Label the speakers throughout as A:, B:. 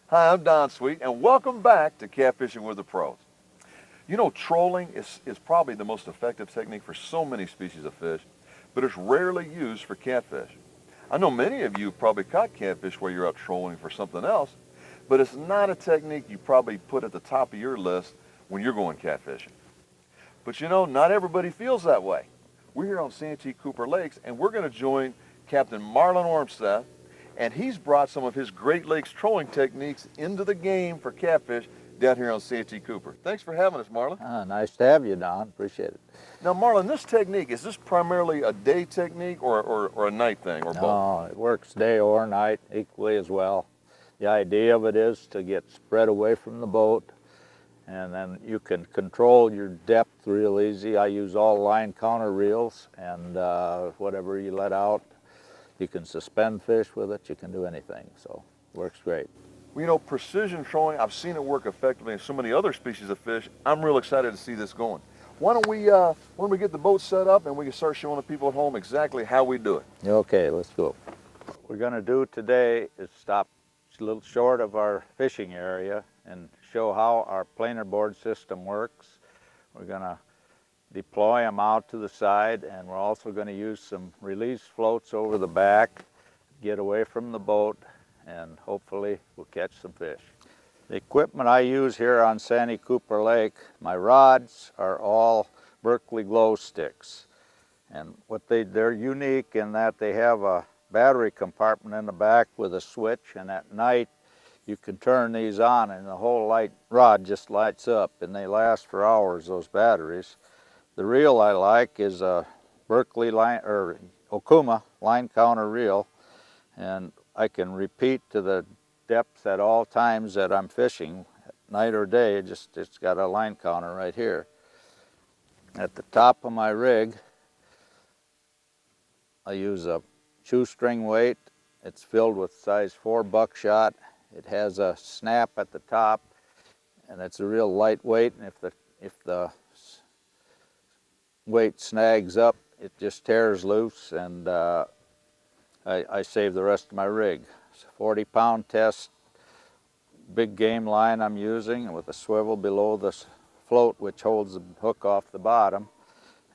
A: Hi, I'm Don Sweet, and welcome back to Catfishing with the Pros. You know, trolling is probably the most effective technique for so many species of fish, but it's rarely used for catfish. I know many of you have probably caught catfish where you're out trolling for something else, but it's not a technique you probably put at the top of your list when you're going catfishing. But you know, not everybody feels that way. We're here on Santee Cooper Lakes, and we're going to join Captain Marlon Ormseth, and he's brought some of his Great Lakes trolling techniques into the game for catfish down here on Santee Cooper. Thanks for having us, Marlon.
B: Nice to have you, Don. Appreciate it.
A: Now, Marlon, this technique, is this primarily a day technique or a night thing, or both?
B: No, it works day or night equally as well. The idea of it is to get spread away from the boat, and then you can control your depth real easy. I use all line counter reels, and whatever you let out, you can suspend fish with it. You can do anything, so it works great.
A: Well, you know, precision trolling, I've seen it work effectively in so many other species of fish. I'm real excited to see this going. Why don't we get the boat set up and we can start showing the people at home exactly how we do it?
B: Okay, let's go. What we're going to do today is stop a little short of our fishing area and show how our planer board system works. We're going to deploy them out to the side, and we're also going to use some release floats over the back, get away from the boat, and hopefully we'll catch some fish. The equipment I use here on Santee Cooper Lake, my rods are all Berkeley glow sticks. And they're unique in that they have a battery compartment in the back with a switch, and at night you can turn these on and the whole rod just lights up, and they last for hours, those batteries. The reel I like is a Berkeley Okuma line counter reel, and I can repeat to the depth at all times that I'm fishing, night or day. It's got a line counter right here. At the top of my rig, I use a shoestring weight. It's filled with size 4 buckshot. It has a snap at the top, and it's a real lightweight, and if the weight snags up, it just tears loose, and I save the rest of my rig. It's a 40-pound test, big game line I'm using with a swivel below the float which holds the hook off the bottom.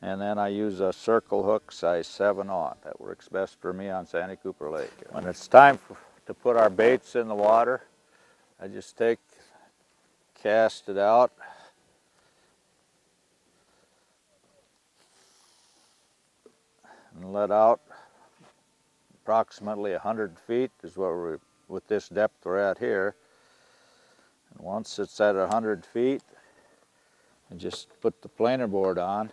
B: And then I use a circle hook size 7/0. That works best for me on Santee Cooper Lake. When it's time to put our baits in the water, I just cast it out. And let out approximately 100 feet is what with this depth we're at here. And once it's at 100 feet, I just put the planer board on.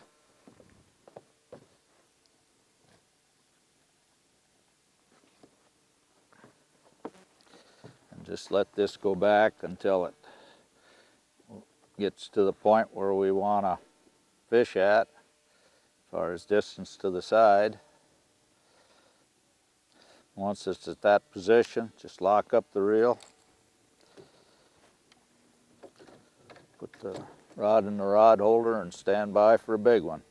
B: And just let this go back until it gets to the point where we want to fish at, as far as distance to the side. Once it's at that position, just lock up the reel. Put the rod in the rod holder and stand by for a big one.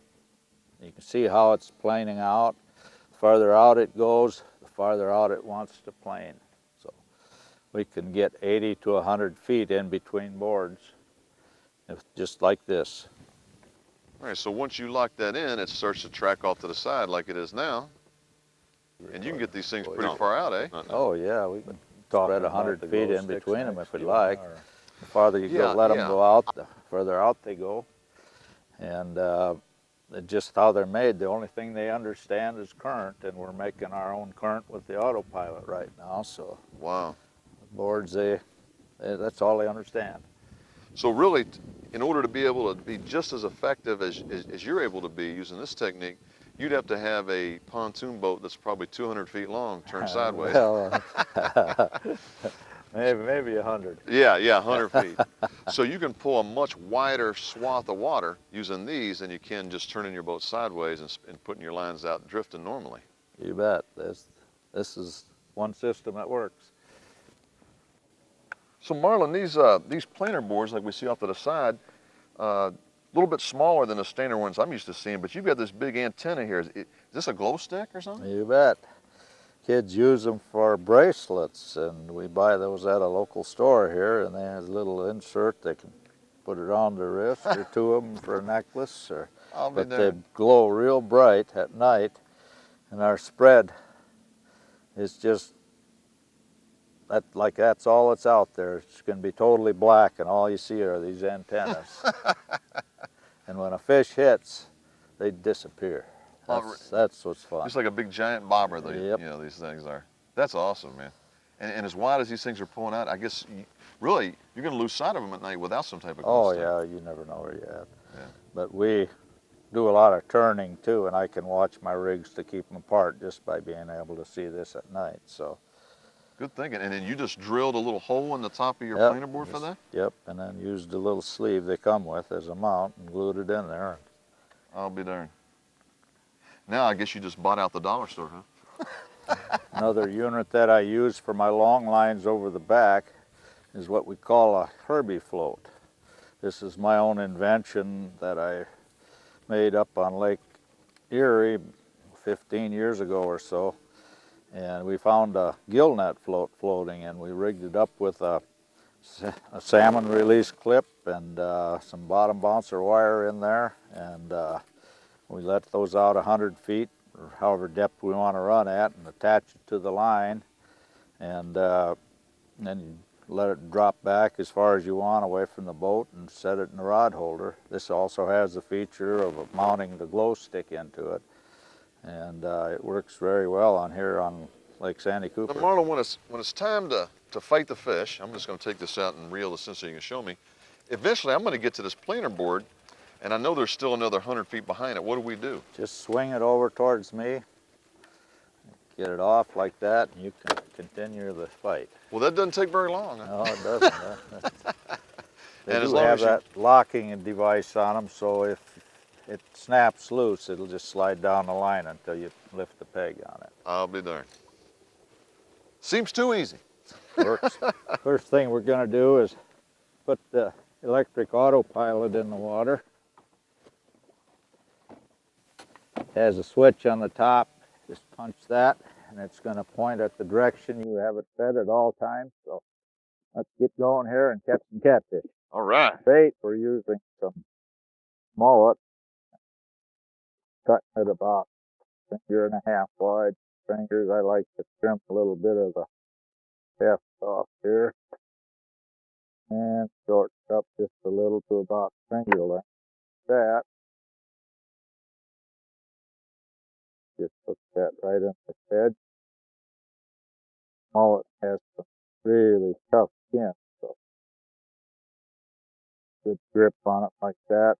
B: You can see how it's planing out. The farther out it goes, the farther out it wants to plane. So we can get 80 to 100 feet in between boards, just like this.
A: All right, so once you lock that in, it starts to track off to the side like it is now. And you can get these things pretty far out, eh?
B: Oh yeah, we can spread 100 feet in between them if we like. The farther you go, let them go out, the further out they go. And just how they're made, the only thing they understand is current, and we're making our own current with the autopilot right now. So
A: wow,
B: the boards, that's all they understand.
A: So really, in order to be able to be just as effective as you're able to be using this technique, you'd have to have a pontoon boat that's probably 200 feet long, turned sideways.
B: Well, maybe 100.
A: Yeah, 100 feet. So you can pull a much wider swath of water using these than you can just turning your boat sideways and putting your lines out drifting normally.
B: You bet. This is one system that works.
A: So Marlon, these planer boards like we see off to the side, a little bit smaller than the standard ones I'm used to seeing, but you've got this big antenna here. Is this a glow stick or something?
B: You bet. kids use them for bracelets, and we buy those at a local store here, and they have a little insert they can put it on their wrist, or two of them for a necklace, or but they glow real bright at night, and our spread is just that's all that's out there. It's going to be totally black, and all you see are these antennas. And when a fish hits, they disappear. That's what's fun.
A: Just like a big giant bobber, you know, these things are. That's awesome, man. And as wide as these things are pulling out, I guess, really, you're going to lose sight of them at night without some type of glow stick.
B: Yeah, you never know where you're at.
A: Yeah.
B: But we do a lot of turning, too, and I can watch my rigs to keep them apart just by being able to see this at night, so.
A: Good thinking. And then you just drilled a little hole in the top of your planer board for that?
B: Yep, and then used the little sleeve they come with as a mount and glued it in there.
A: I'll be darned. Now I guess you just bought out the dollar store, huh?
B: Another unit that I use for my long lines over the back is what we call a Kirby float. This is my own invention that I made up on Lake Erie 15 years ago or so. And we found a gill net float floating, and we rigged it up with a salmon release clip and some bottom bouncer wire in there, and we let those out 100 feet or however depth we want to run at, and attach it to the line, and then you let it drop back as far as you want away from the boat and set it in the rod holder. This also has the feature of mounting the glow stick into it, and it works very well on here on Lake Santee Cooper.
A: Now, Marlon, when it's time to fight the fish, I'm just going to take this out and reel this in so you can show me. Eventually, I'm going to get to this planer board, and I know there's still another 100 feet behind it. What do we do?
B: Just swing it over towards me, get it off like that, and you can continue the fight.
A: Well, that doesn't take very long.
B: No, it doesn't. They
A: and
B: do have that locking device on them, so if it snaps loose, it'll just slide down the line until you lift the peg on it.
A: I'll be darned. Seems too easy.
B: Works. First thing we're going to do is put the electric autopilot in the water. It has a switch on the top. Just punch that, and it's going to point at the direction you have it fed at all times. So let's get going here and catch some catfish.
A: All right.
B: Bait, we're using some mullet, cutting it about a finger and a half wide. Fingers, I like to trim a little bit of the heft off here and shorten up just a little to about finger length. That just put that right in the head. Mullet has some really tough skin, so good grip on it like that.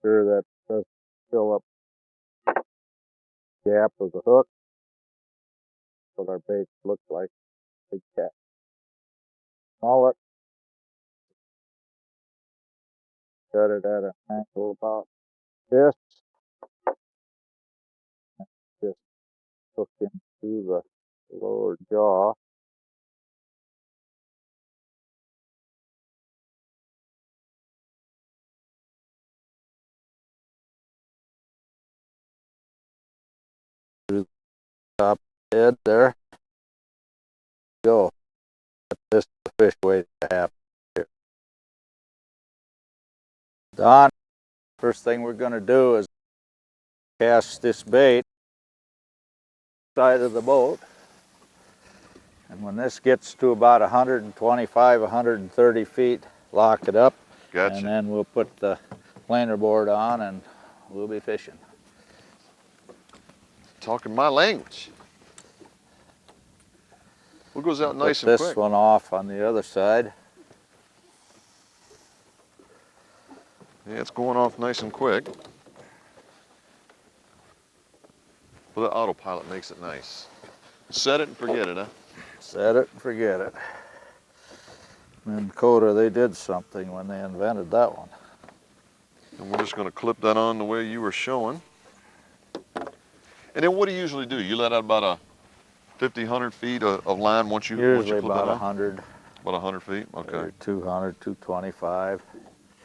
B: Sure that does fill up the gap of the hook. What our baits look like. Big cat. Mullet. Cut it at an angle about this. And just hook into the lower jaw. Through the top head there. Go. This is the fish waiting to happen here. Don, first thing we're going to do is cast this bait side of the boat. And when this gets to about 125, 130 feet, lock it up.
A: Gotcha.
B: And then we'll put the planer board on and we'll be fishing.
A: Talking my language. What goes out nice and quick?
B: Put this one off on the other side.
A: Yeah, it's going off nice and quick. Well, the autopilot makes it nice. Set it and forget it, huh?
B: Set it and forget it. In Dakota, they did something when they invented that one.
A: And we're just going to clip that on the way you were showing. And then what do you usually do? You let out about a 50, 100 feet of line once you clip that on?
B: Usually about 100.
A: About 100 feet? Okay.
B: Or 200, 225.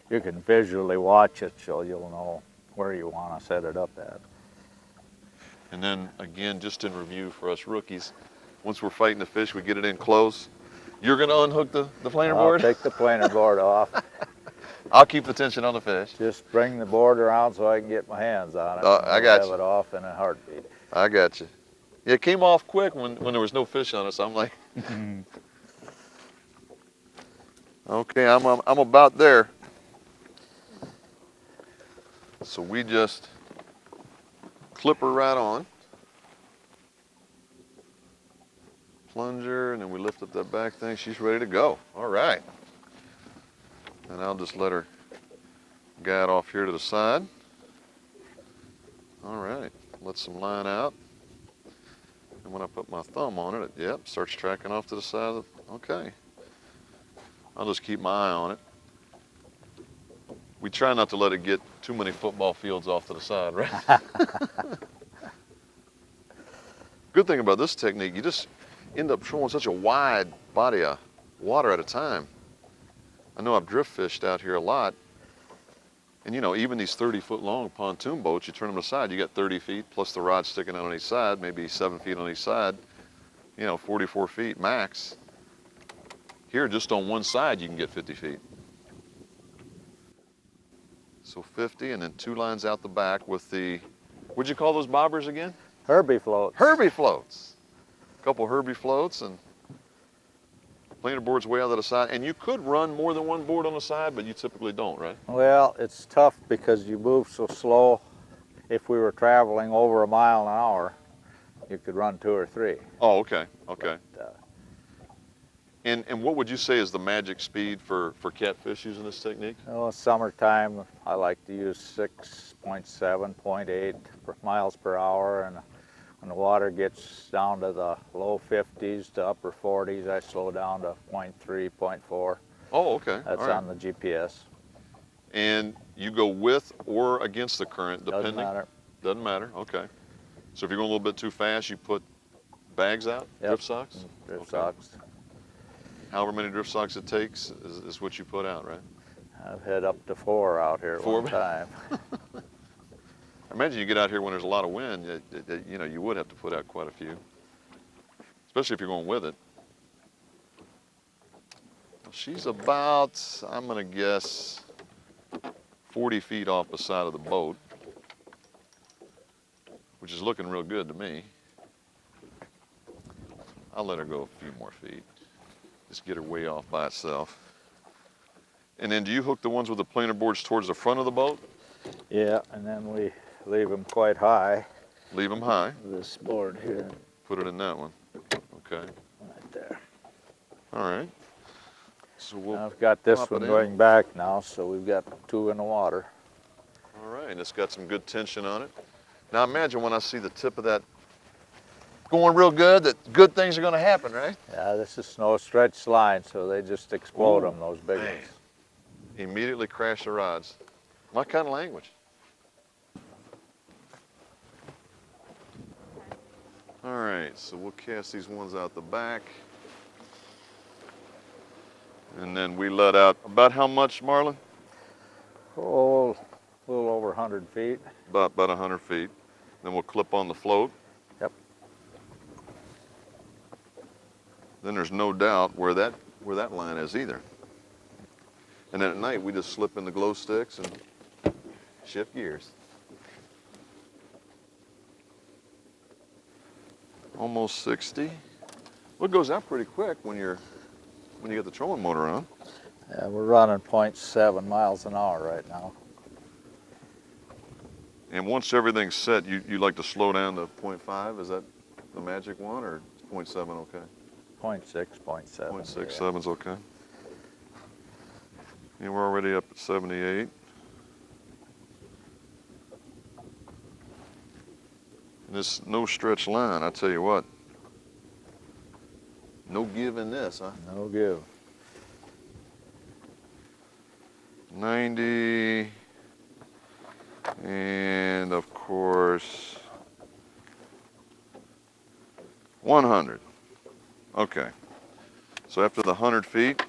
B: You can visually watch it so you'll know where you want to set it up at.
A: And then again, just in review for us rookies, once we're fighting the fish, we get it in close. You're gonna unhook the planer
B: I'll
A: board?
B: take the planer board off.
A: I'll keep the tension on the fish.
B: Just bring the board around so I can get my hands on it.
A: I
B: I'll
A: got
B: have
A: you.
B: it off in a heartbeat.
A: I got you. Yeah, it came off quick when there was no fish on it, so I'm like, okay, I'm about there. So we just clip her right on. Plunger, and then we lift up that back thing. She's ready to go. All right. And I'll just let her guide off here to the side. All right. Let some line out. And when I put my thumb on it, yep, starts tracking off to the side. Okay. I'll just keep my eye on it. We try not to let it get too many football fields off to the side, right? Good thing about this technique, you just end up trolling such a wide body of water at a time. I know I've drift fished out here a lot, and you know, even these 30-foot long pontoon boats, you turn them aside, you got 30 feet plus the rod sticking out on each side, maybe 7 feet on each side, you know, 44 feet max. Here, just on one side, you can get 50 feet. So 50, and then 2 lines out the back with the, what'd you call those bobbers again?
B: Kirby floats.
A: Kirby floats. A couple Kirby floats, and planer board's way out to the side. And you could run more than one board on the side, but you typically don't, right?
B: Well, it's tough because you move so slow. If we were traveling over a mile an hour, you could run 2 or 3.
A: Oh, okay, okay.
B: But,
A: And what would you say is the magic speed for catfish using this technique?
B: summertime, I like to use 6.7, 0.8 miles per hour, and when the water gets down to the low 50s to upper 40s, I slow down to 0.3, 0.4.
A: Oh, okay.
B: That's
A: all right.
B: on the GPS.
A: And you go with or against the current, depending?
B: Doesn't matter.
A: Doesn't matter, okay. So if you're going a little bit too fast, you put bags out,
B: Yep.
A: drift socks?
B: Drift
A: Okay.
B: socks.
A: However many drift socks it takes is what you put out, right?
B: I've had up to 4 out here at
A: 4?
B: one time.
A: I imagine you get out here when there's a lot of wind, you know, you would have to put out quite a few, especially if you're going with it. She's about, I'm going to guess, 40 feet off the side of the boat, which is looking real good to me. I'll let her go a few more feet. Just get her way off by itself. And then do you hook the ones with the planer boards towards the front of the boat?
B: Yeah, and then we leave them quite high.
A: Leave them high.
B: This board here,
A: Put it in that one. Okay.
B: right there.
A: All right. So we'll
B: I've got this
A: plop it
B: one
A: in.
B: going back now, so we've got 2 in the water.
A: All right, and it's got some good tension on it. Now imagine when I see the tip of that going real good, that good things are going to happen, right?
B: Yeah, this is no stretch line, so they just explode
A: Ooh,
B: them, those big
A: man.
B: ones.
A: Immediately crash the rods. My kind of language. All right, so we'll cast these ones out the back. And then we let out about how much, Marlon?
B: Oh, a little over 100 feet.
A: About 100 feet. Then we'll clip on the float.
B: Yep.
A: Then there's no doubt where that line is either. And then at night we just slip in the glow sticks and shift gears. Almost 60. Well, it goes out pretty quick when you get the trolling motor on.
B: Yeah, we're running 0.7 miles an hour right now.
A: And once everything's set, you like to slow down to 0.5? Is that the magic one, or 0.7 okay?
B: 0.6, 0.7.
A: 0.67's okay. Yeah, we're already up at 78. And this no stretch line, I tell you what. No give in this, huh?
B: No give.
A: 90, and of course, 100. Okay. So after the 100 feet,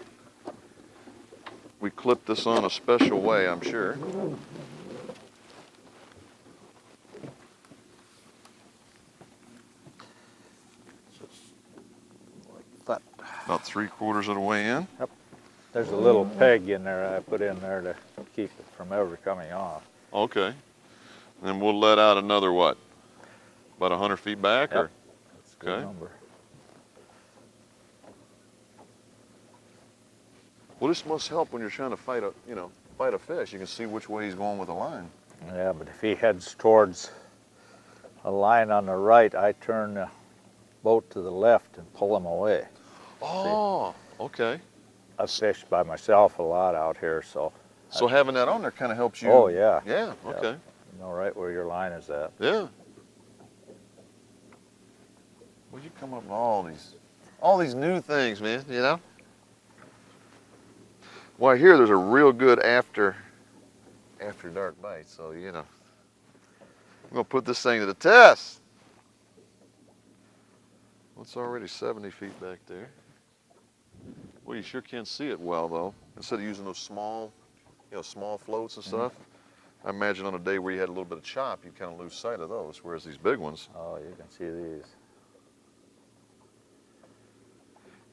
A: we clip this on a special way, I'm sure. About 3/4 of the way in.
B: Yep. There's a little peg in there I put in there to keep it from ever coming off.
A: Okay. And then we'll let out another what? About 100 feet back?
B: Yep.
A: Or?
B: That's a good
A: Okay.
B: number.
A: Well, this must help when you're trying to fight a fish. You can see which way he's going with the line.
B: Yeah, but if he heads towards a line on the right, I turn the boat to the left and pull him away.
A: Oh, okay.
B: I fish by myself a lot out here, so.
A: So having that on there kind of helps you.
B: Oh, yeah.
A: Yeah, okay.
B: You know right where your line is at.
A: Yeah. Well, you come up with all these new things, man, you know? Well, I hear there's a real good after dark bite, so, you know. I'm going to put this thing to the test. Well, it's already 70 feet back there. Well, you sure can't see it well, though. Instead of using those small floats and stuff, I imagine on a day where you had a little bit of chop, you kind of lose sight of those, whereas these big ones.
B: Oh, you can see these.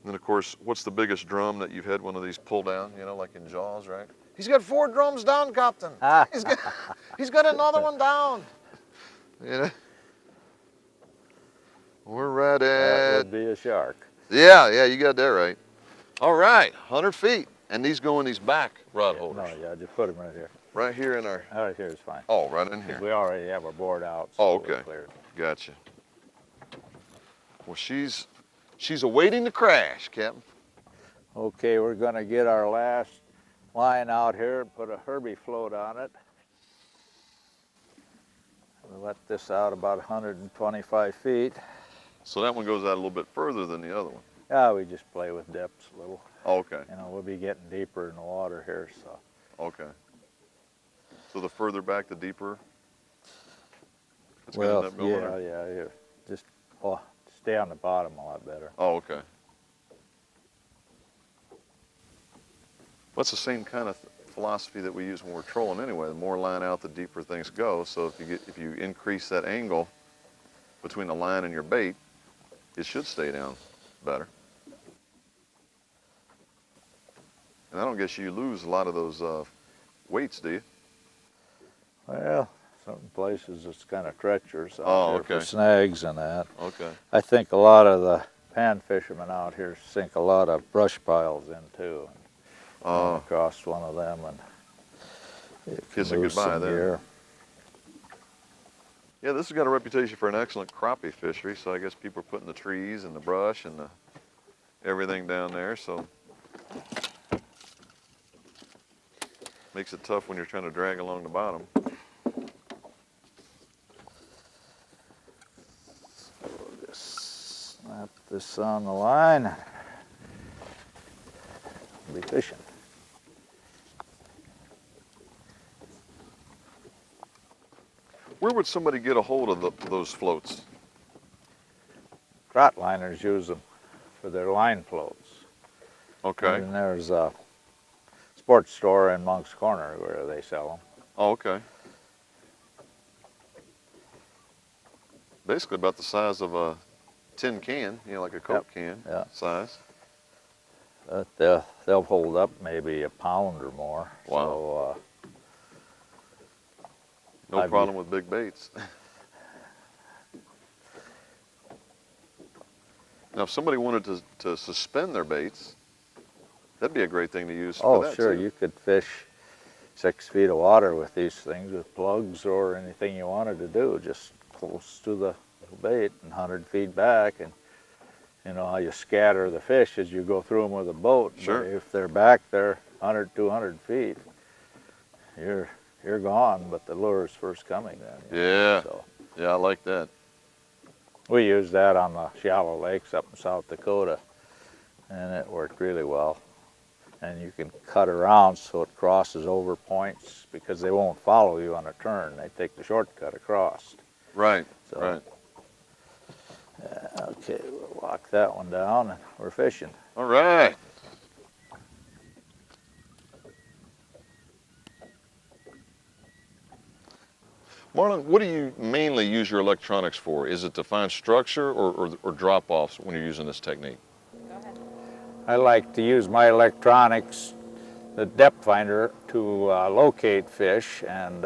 A: And then, of course, what's the biggest drum that you've had one of these pull down, you know, like in Jaws, right? He's got 4 drums down, Captain. He's got another one down. You know? We're right at...
B: That would be a shark.
A: Yeah, you got that right. All right, 100 feet. And these go in these back rod holders.
B: No, yeah, just put them right here.
A: Right here in our...
B: Right here is fine.
A: Oh, right in here.
B: We already have our board out. So
A: Oh,
B: we're
A: okay.
B: clear.
A: Gotcha. Well, she's awaiting the crash, Captain.
B: Okay, we're going to get our last line out here and put a Kirby float on it. We'll let this out about 125 feet.
A: So that one goes out a little bit further than the other one.
B: Yeah, we just play with depths a little.
A: Oh, okay.
B: You know, we'll be getting deeper in the water here, so.
A: Okay. So the further back, the deeper it's
B: Well,
A: gonna end up going? Or?
B: yeah. Just stay on the bottom a lot better.
A: Oh, okay. Well, it's the same kind of philosophy that we use when we're trolling anyway. The more line out, the deeper things go. So if you increase that angle between the line and your bait, it should stay down better. And I don't guess you lose a lot of those weights, do you?
B: Well, some places it's kind of treacherous out
A: Oh,
B: here
A: okay.
B: for snags and that.
A: Okay.
B: I think a lot of the pan fishermen out here sink a lot of brush piles in too. Run across one of them and
A: Kiss it
B: lose
A: goodbye
B: some
A: then.
B: gear.
A: Yeah, this has got a reputation for an excellent crappie fishery, so I guess people are putting the trees and the brush and everything down there, so makes it tough when you're trying to drag along the bottom.
B: So we'll just snap this on the line. We'll be fishing.
A: Where would somebody get a hold of those floats?
B: Trot liners use them for their line floats.
A: Okay.
B: And there's a sports store in Monk's Corner where they sell them.
A: Oh, okay. Basically about the size of a tin can, you know, like a Coke can size.
B: They'll hold up maybe a pound or more.
A: Wow.
B: So,
A: no problem with big baits. Now, if somebody wanted to suspend their baits, that'd be a great thing to use for that,
B: sure.
A: too.
B: You could fish 6 feet of water with these things with plugs or anything you wanted to do, just close to the bait and 100 feet back. And you know how you scatter the fish as you go through them with a boat.
A: Sure.
B: But if they're back there 100, 200 feet, you're gone, but the lure's first coming then.
A: Yeah.
B: So
A: Yeah, I like that.
B: we used that on the shallow lakes up in South Dakota, and it worked really well. And you can cut around so it crosses over points because they won't follow you on a turn. They take the shortcut across.
A: Right,
B: So,
A: right.
B: Okay, we'll lock that one down and we're fishing.
A: All right. Marlon, what do you mainly use your electronics for? Is it to find structure or drop-offs when you're using this technique?
C: Go ahead.
B: I like to use my electronics, the depth finder, to locate fish, and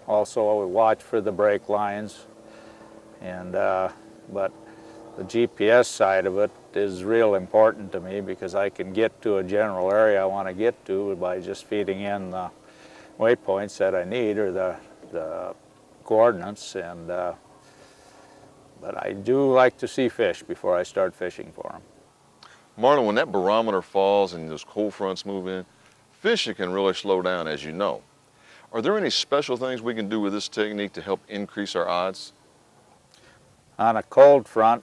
B: also watch for the break lines. And but the GPS side of it is real important to me because I can get to a general area I want to get to by just feeding in the waypoints that I need, or the coordinates. And but I do like to see fish before I start fishing for them.
A: Marlon, when that barometer falls and those cold fronts move in, fishing can really slow down, as you know. Are there any special things we can do with this technique to help increase our odds?
B: On a cold front,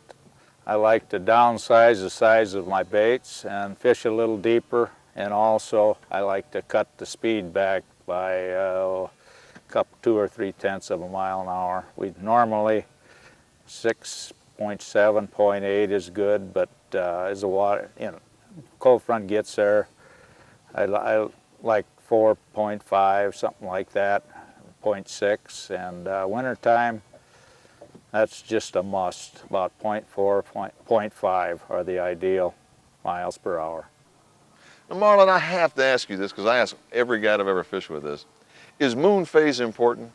B: I like to downsize the size of my baits and fish a little deeper, and also I like to cut the speed back by a couple, 2 or 3/10 of a mile an hour. We normally 6.7, 0.8 is good, but as the water, cold front gets there, I like 4.5, something like that, 0.6, and wintertime, that's just a must. About 0.4, 0.5 are the ideal miles per hour.
A: Now, Marlon, I have to ask you this because I ask every guy I've ever fished with this. Is moon phase important?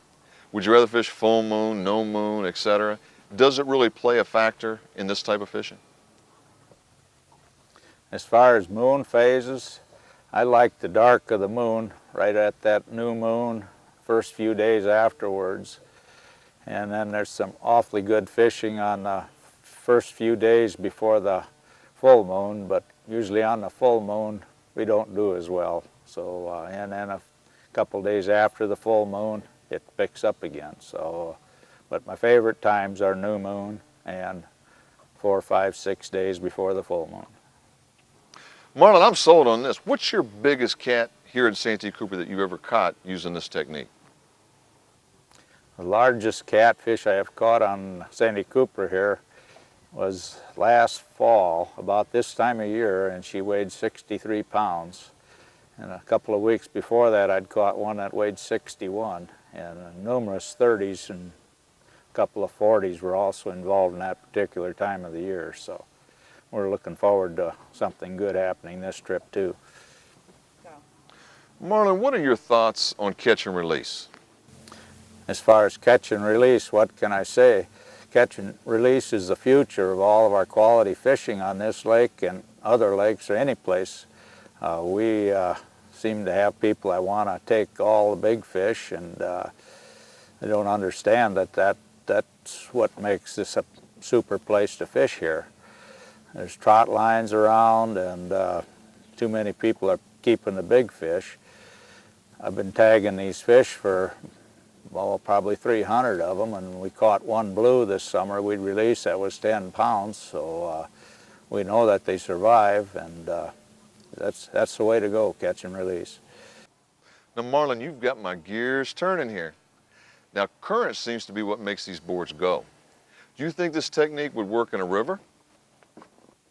A: Would you rather fish full moon, no moon, etc.? Does it really play a factor in this type of fishing?
B: As far as moon phases, I like the dark of the moon right at that new moon, first few days afterwards. And then there's some awfully good fishing on the first few days before the full moon, but usually on the full moon we don't do as well. So, and then a couple days after the full moon, it picks up again. So, but my favorite times are new moon and 4, 5, 6 days before the full moon.
A: Marlon, I'm sold on this. What's your biggest cat here in Santee Cooper that you ever caught using this technique?
B: The largest catfish I have caught on Santee Cooper here was last fall, about this time of year, and she weighed 63 pounds. And a couple of weeks before that, I'd caught one that weighed 61, and numerous 30s and a couple of 40s were also involved in that particular time of the year. So we're looking forward to something good happening this trip too.
A: Marlon, what are your thoughts on catch and release?
B: As far as catch and release, what can I say? Catch and release is the future of all of our quality fishing on this lake and other lakes or any place. We seem to have people that want to take all the big fish, and they don't understand that's what makes this a super place to fish here. There's trot lines around, and too many people are keeping the big fish. I've been tagging these fish for, well, probably 300 of them, and we caught one blue this summer we'd released that was 10 pounds, so we know that they survive, and that's the way to go, catch and release.
A: Now, Marlon, you've got my gears turning here. Now, current seems to be what makes these boards go. Do you think this technique would work in a river?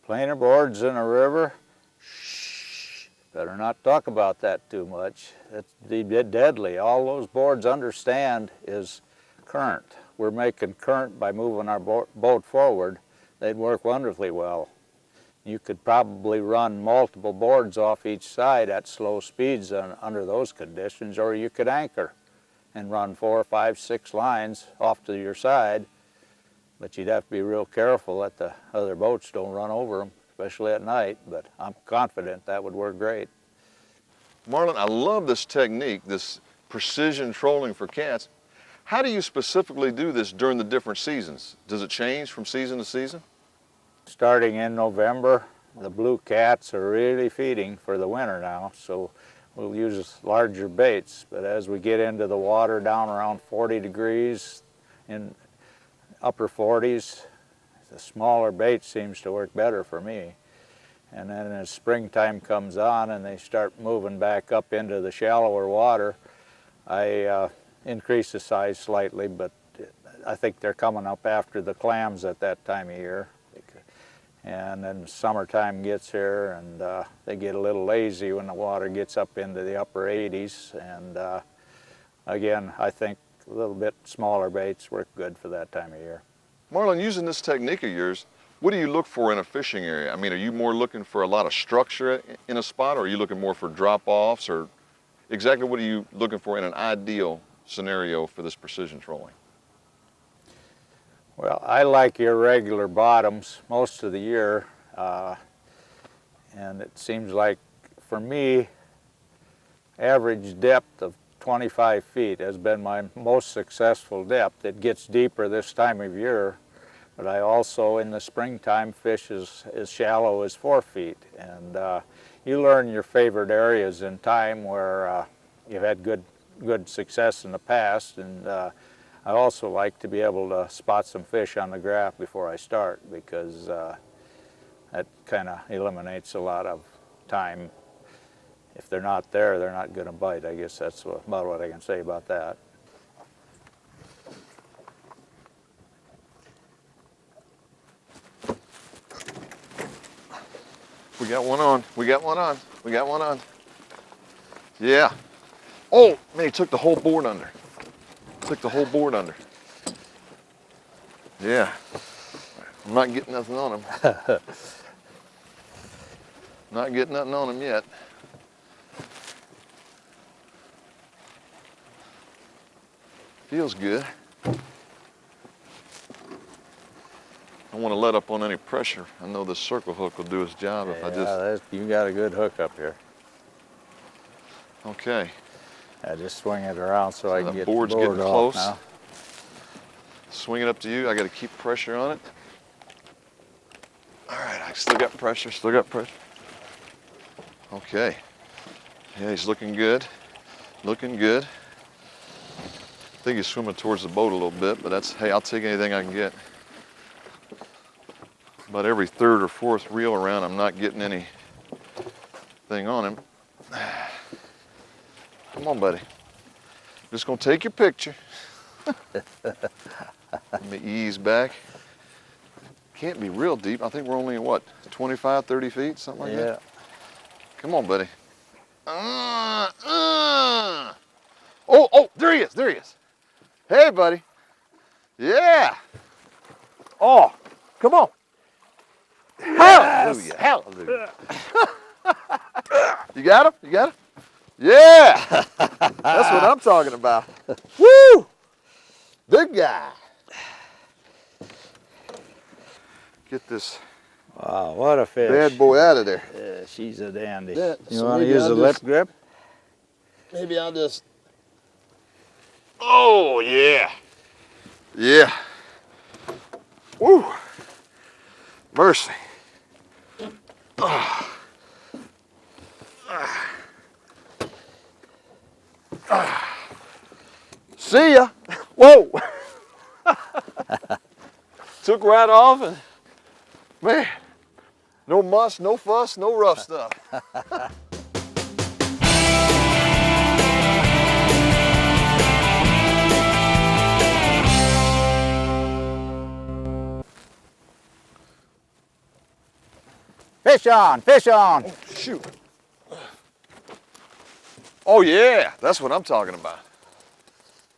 B: Planer boards in a river? Shh, better not talk about that too much. That's deadly. All those boards understand is current. We're making current by moving our boat forward. They'd work wonderfully well. You could probably run multiple boards off each side at slow speeds under those conditions, or you could anchor and run 4, 5, 6 lines off to your side. But you'd have to be real careful that the other boats don't run over them, especially at night, but I'm confident that would work great.
A: Marlon, I love this technique, this precision trolling for cats. How do you specifically do this during the different seasons? Does it change from season to season?
B: Starting in November, the blue cats are really feeding for the winter now, so we'll use larger baits. But as we get into the water down around 40 degrees, in upper 40s, the smaller bait seems to work better for me. And then as springtime comes on and they start moving back up into the shallower water, I increase the size slightly, but I think they're coming up after the clams at that time of year. And then summertime gets here, and they get a little lazy when the water gets up into the upper 80s. And again, I think a little bit smaller baits work good for that time of year.
A: Marlon, using this technique of yours, What do you look for in a fishing area? I mean, are you more looking for a lot of structure in a spot, or are you looking more for drop-offs, or exactly what are you looking for in an ideal scenario for this precision trolling?
B: Well, I like irregular bottoms most of the year, and it seems like for me, average depth of 25 feet has been my most successful depth. It gets deeper this time of year, but I also in the springtime fish as shallow as 4 feet. And you learn your favorite areas in time where you've had good success in the past. And I also like to be able to spot some fish on the graph before I start, because that kind of eliminates a lot of time. If they're not there, they're not going to bite. I guess that's about what I can say about that.
A: We got one on. We got one on. We got one on. Yeah. Oh, man, he took the whole board under. Took the whole board under. Yeah. I'm not getting nothing on him. Not getting nothing on him yet. Feels good. I don't want to let up on any pressure. I know this circle hook will do its job if I just...
B: You got a good hook up here.
A: Okay.
B: I just swing it around so I can get the
A: board's
B: board
A: getting
B: off
A: close.
B: now.
A: Swing it up to you. I got to keep pressure on it. All right, I still got pressure, still got pressure. Okay. Yeah, he's looking good. Looking good. I think he's swimming towards the boat a little bit, but that's, hey, I'll take anything I can get. About every third or fourth reel around, I'm not getting anything on him. Come on, buddy. Just gonna take your picture. Let me ease back. Can't be real deep. I think we're only, what, 25, 30 feet, something like that? Come on, buddy. Oh, there he is, there he is. Hey, buddy. Yeah. Oh, come on.
B: Yes!
A: Hallelujah, hallelujah. You got him? You got him? Yeah. That's what I'm talking about. Woo! Big guy. Get this
B: Wow, what a fish.
A: bad boy out of there.
B: Yeah, she's a dandy.
A: Yeah,
B: You
A: so
B: want to
A: maybe
B: use
A: I'll
B: a lip
A: just-
B: grip?
A: Maybe I'll just... Oh, yeah. Yeah. Woo. Mercy. See ya. Whoa. Took right off and, man, no muss, no fuss, no rough stuff.
B: Fish on, fish on.
A: Shoot. Oh yeah, that's what I'm talking about.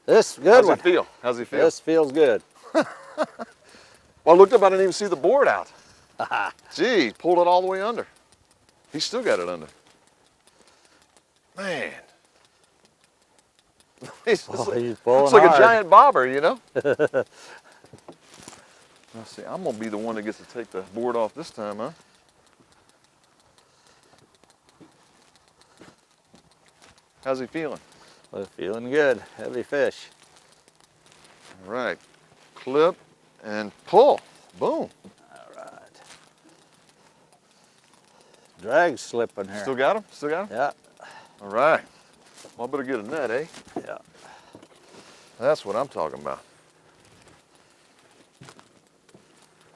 B: This good
A: How's
B: one.
A: it feel? How's it feel?
B: This feels good.
A: Well, I looked up, I didn't even see the board out. Gee, pulled it all the way under. He still got it under. Man. He's
B: He's
A: looks
B: pulling
A: like a
B: hard.
A: giant bobber, you know? Let's see, I'm gonna be the one that gets to take the board off this time, huh? How's he feeling?
B: Well, feeling good. Heavy fish.
A: All right, clip and pull. Boom.
B: All right. Drag's slipping here.
A: Still got him? Still got him?
B: Yeah.
A: All right. Well, I better get a net, eh?
B: Yeah.
A: That's what I'm talking about.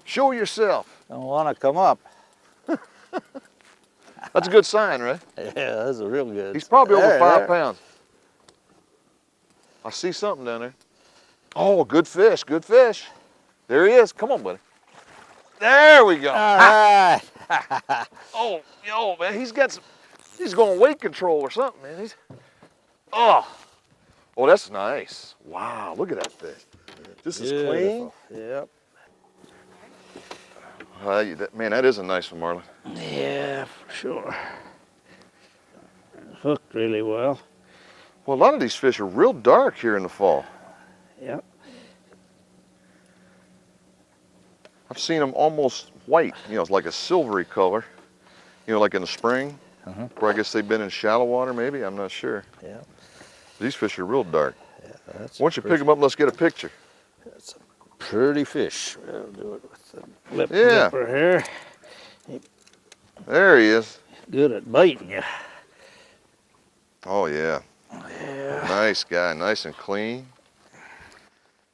A: Show yourself.
B: Don't want to come up.
A: That's a good sign, right?
B: Yeah, that's a real good.
A: He's probably over
B: There,
A: 5
B: there.
A: pounds. I see something down there. Oh, good fish, good fish. There he is. Come on, buddy. There we go.
B: All right.
A: Oh, yo, man, he's going weight control or something, man. Oh, that's nice. Wow, look at that fish. This is clean.
B: Beautiful. Yep.
A: Man, that is a nice one, Marlon.
B: Yeah, for sure. Hooked really well.
A: Well, a lot of these fish are real dark here in the fall.
B: Yep.
A: I've seen them almost white, like a silvery color, like in the spring, where I guess they've been in shallow water maybe, I'm not sure.
B: Yeah.
A: These fish are real dark.
B: Yeah, that's
A: Why don't you pick them up and let's get a picture.
B: That's a pretty fish. We'll do it with the lip
A: Yeah.
B: gripper here.
A: There he is.
B: Good at biting you.
A: Oh, yeah.
B: Yeah.
A: Nice guy, nice and clean.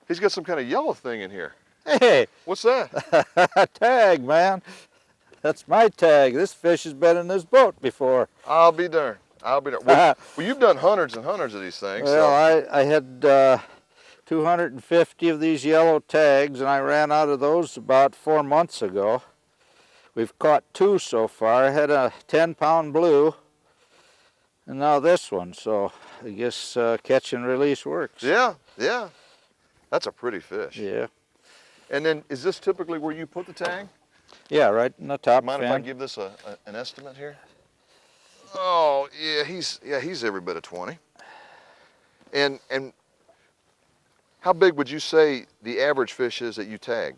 A: He's got some kind of yellow thing in here.
B: Hey,
A: What's that?
B: tag, man. That's my tag. This fish has been in this boat before.
A: I'll be darned. Well, you've done hundreds and hundreds of these things.
B: Well,
A: So.
B: I had 250 of these yellow tags, and I ran out of those about 4 months ago. We've caught 2 so far. I had a 10-pound blue, and now this one. So I guess catch and release works.
A: Yeah. That's a pretty fish.
B: Yeah.
A: And then, is this typically where you put the tag?
B: Yeah, right in the top
A: Mind
B: fin.
A: if I give this an estimate here? Oh, yeah, he's every bit of 20. And how big would you say the average fish is that you tag?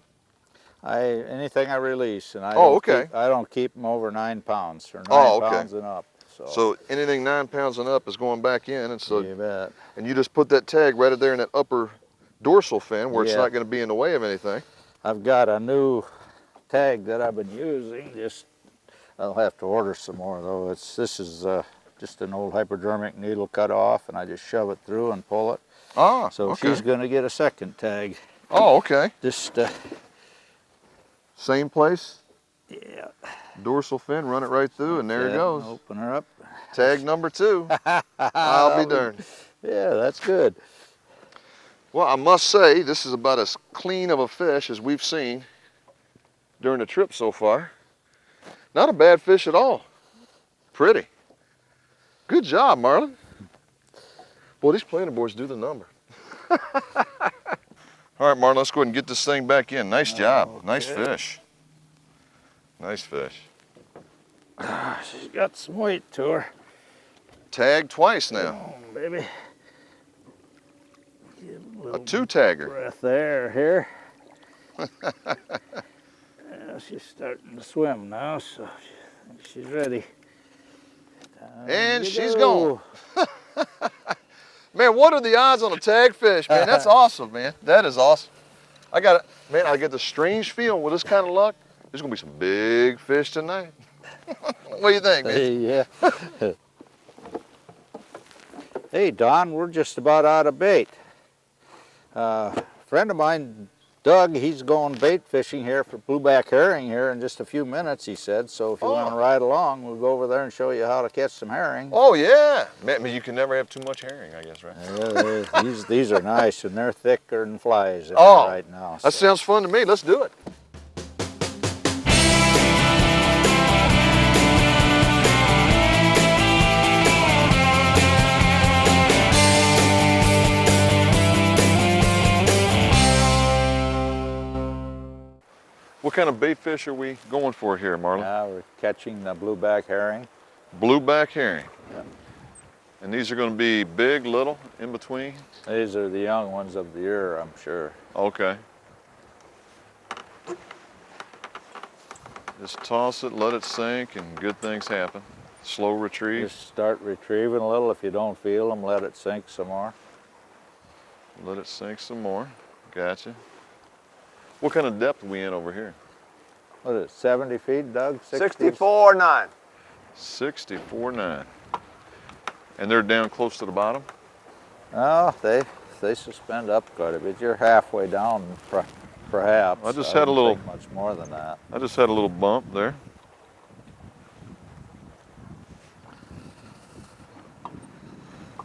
B: Anything I release, and I don't keep them over 9 pounds or 9 pounds and up.
A: So anything 9 pounds and up is going back in, and so
B: you bet.
A: And you just put that tag right there in that upper dorsal fin where it's not going to be in the way of anything.
B: I've got a new tag that I've been using. I'll have to order some more though. This is just an old hypodermic needle cut off, and I just shove it through and pull it. So she's going to get a second tag.
A: Oh, okay.
B: Just
A: same place.
B: Yeah.
A: Dorsal fin, run it right through, and there it goes.
B: Open her up.
A: Tag number 2. I'll be darned.
B: Yeah, that's good.
A: Well, I must say, this is about as clean of a fish as we've seen during the trip so far. Not a bad fish at all. Pretty. Good job, Marlon. Boy, these planer boards do the number. All right, Marlon, let's go ahead and get this thing back in. Nice job.
B: Okay.
A: Nice fish. Nice fish.
B: She's got some weight to her.
A: Tagged twice now.
B: Oh, baby.
A: A 2-tagger.
B: Breath there, here. She's starting to swim now, so she's ready.
A: And she's gone. Man, what are the odds on a tag fish, man? That's awesome, man. That is awesome. I get the strange feeling with this kind of luck, there's gonna be some big fish tonight. What do you think, man?
B: Yeah. Hey, Don, we're just about out of bait. A friend of mine, Doug, he's going bait fishing here for blueback herring here in just a few minutes, he said. So if you want to ride along, we'll go over there and show you how to catch some herring.
A: Oh, yeah. Man, you can never have too much herring, I guess, right?
B: Yeah, these are nice, and they're thicker than flies right now.
A: That sounds fun to me. Let's do it. What kind of bait fish are we going for here, Marlon?
B: Now we're catching the blueback herring.
A: Blueback herring.
B: Yeah.
A: And these are going to be big, little, in between?
B: These are the young ones of the year, I'm sure.
A: Okay. Just toss it, let it sink, and good things happen. Slow retrieve.
B: Just start retrieving a little. If you don't feel them, let it sink some more.
A: Let it sink some more. Gotcha. What kind of depth are we in over here?
B: What is it, 70 feet, Doug?
C: 64.9.
A: 64.9. And they're down close to the bottom?
B: Oh, they suspend up quite a bit. You're halfway down, perhaps.
A: I just had a little.
B: Think much more than that.
A: I just had a little bump there.